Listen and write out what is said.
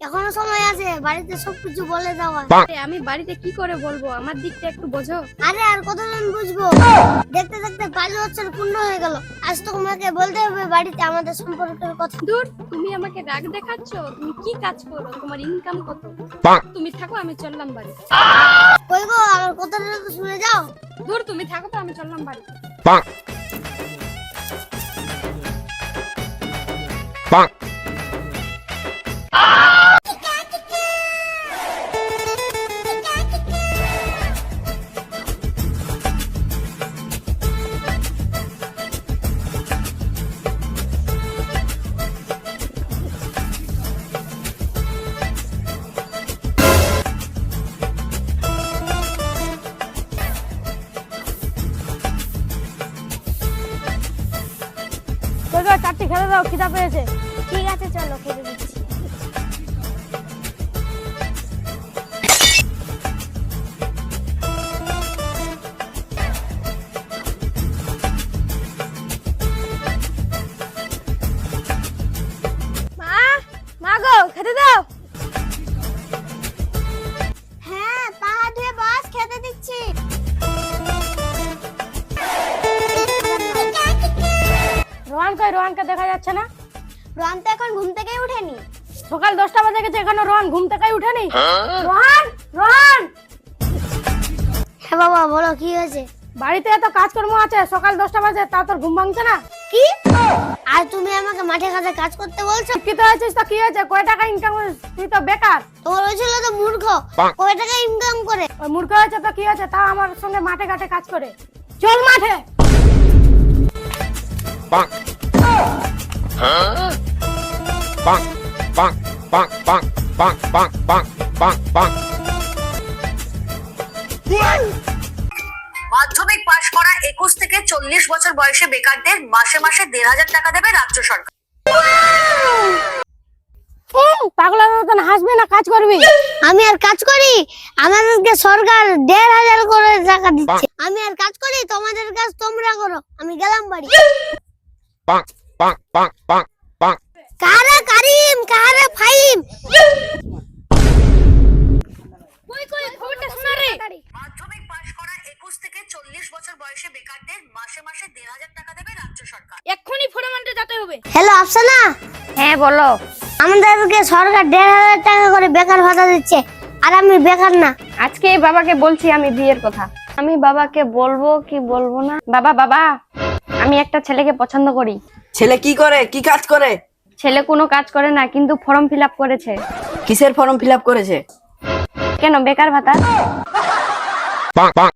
এখনো সময় আছে, বাড়িতে সবকিছু বলে দেওয়া। আমি বাড়িতে কি করে বলবো, আমার দিকটা একটু বোঝো। আরে আর কতদিন বুঝবো? দেখতে দেখতে 5 বছর পূর্ণ হয়ে গেল। আজ তোমাকে বলতে হবে বাড়িতে আমাদের সম্পর্কের কথা। দূর, তুমি আমাকে রাগ দেখাচ্ছ? তুমি কি কাজ করো, তোমার ইনকাম কত? তুমি থাকো, আমি চললাম বাড়ি। কই গো, আমার কথাটা তো শুনে যাও। দূর, তুমি থাকো তো, আমি চললাম বাড়ি। কই গো, চারটি খেলে দাও, খিদা পেয়েছে। ঠিক আছে, চলো খেতে দিচ্ছি। মা, মা গো, খেতে দাও। হ্যাঁ, পা হাত ধুয়ে বস, খেতে দিচ্ছি। রোহান কই? রোহানকে দেখা যাচ্ছে না। রোহান তো এখন ঘুম থেকেই উঠেনি। সকাল 10টা বাজে গেছে, এখনো রোহান ঘুম থেকেই উঠেনি। রোহান, রোহান, হ্যাঁ বাবা, বলো কি হয়েছে? বাড়িতে এত কাজকর্ম আছে, সকাল 10টা বাজে, তা তোর ঘুম ভাঙছে না? কি? আর তুমি আমাকে মাঠে ঘাটে কাজ করতে বলছো? শিক্ষিত হয়েছিস তো কি হয়েছে? কয় টাকা ইনকাম করিস? তুই তো বেকার। তোমার ওই ছেলে তো মূর্খ, কয় টাকা ইনকাম করে? ওই মূর্খ হয়েছে তো কি হয়েছে? তা আমার সঙ্গে মাঠে ঘাটে কাজ করে। চল মাঠে। মাধ্যমিক পাশ করা 21 থেকে 40 বছর বয়সী বেকারদের মাসে মাসে 1,500 টাকা দেবে রাজ্য সরকার। পাগলের মতন হাসবি না, কাজ করবি। আমি আর কাজ করি? আমাদেরকে সরকার 1,500 করে টাকা দিচ্ছে। আমি আর কাজ করি? তোমাদের কাজ তোমরা করো, আমি গেলাম বাড়ি। কারা কারিম, কারা ফাহিম? কই কই, খবরটা শোনা রে। মাধ্যমিক পাশ করা 21 থেকে 40 বছর বয়সী বেকারদের মাসে মাসে 1,500 টাকা দেবে রাজ্য সরকার। এক্ষুনি ফোরামানতে যেতে হবে। হ্যালো আফসানা। হ্যাঁ বলো। আমাদেরকে সরকার 1,500 টাকা করে বেকার ভাতা দিচ্ছে, আর আমি বেকার না। আজকে বাবাকে বলছি আমি বিয়ের কথা। আমি বাবাকে বলবো কি বলবো না। বাবা বাবা, আমি একটা ছেলেকে পছন্দ করি। ছেলে কি করে, কি কাজ করে? ছেলে কোনো কাজ করে না, কিন্তু ফর্ম ফিল আপ করেছে। কিসের ফর্ম ফিল আপ করেছে? কেন, বেকার ভাতা।